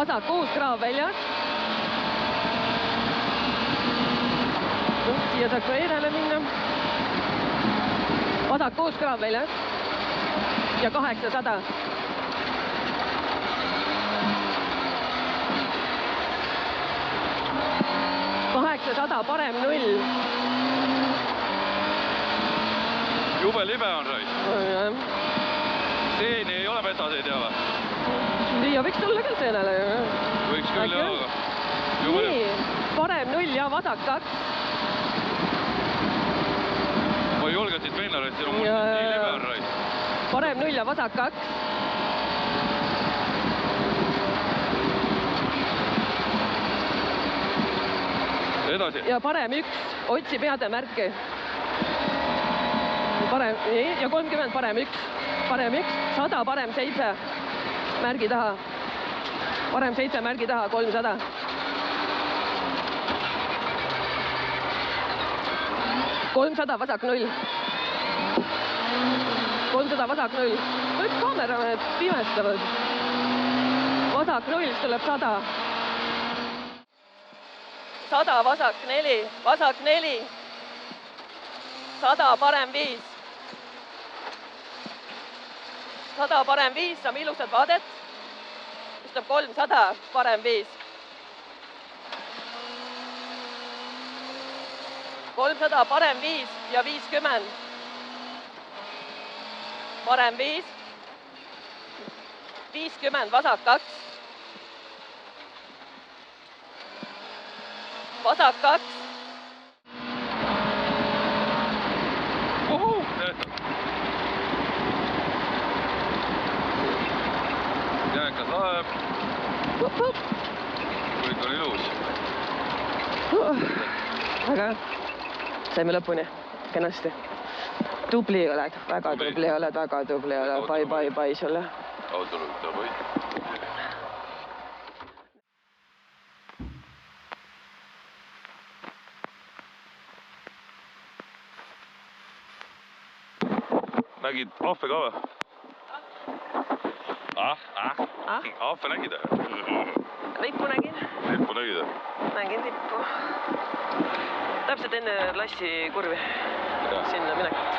vasak 6 kraav väljas. Siia saab ka eedele minna. Vasak 6 kraav väljas. Ja 800. Parem 0. Jube libe on Rais. Seeni ei ole metsas, ei tea või? Ja võiks tulla küll seenele. Võiks küll jah. Nii, parem 0 ja vasak 2. Ma ei julge siit minna, Rais, siin on mul nii libe on Rais. Parem 0 ja vasak 2. Edasi. Ja parem 1, otsi peade märki. Parem, ja 30 parem 1, parem 1, 100 parem 7, märgi taha. Parem 7 märgi taha, 300. $300 vasak 0. 300 vasak 0. Nüüd kaamera pimestavad. Vasak 0, siis tuleb 100. 100 vasak 4, vasak 4. 100 parem 5. 100 parem 5, saame ilusat vaadet. Siis tuleb 300 parem 5. 300 parem 5 ja 50. Parem 5. 50 vasak 2. Vasak 2. Jääkas laeb. Kõik on ilus. Väga saime lõpuni, kenasti. Tubli oled, väga tubli oled, väga tubli oled. Bai sulle. Autolutta, bai. Nägid ahve ka või? Ahve nägid? Lippu nägin. Lippu nägid? Nägin lippu. Täpselt enne lassi kurvi. Sinna minekut.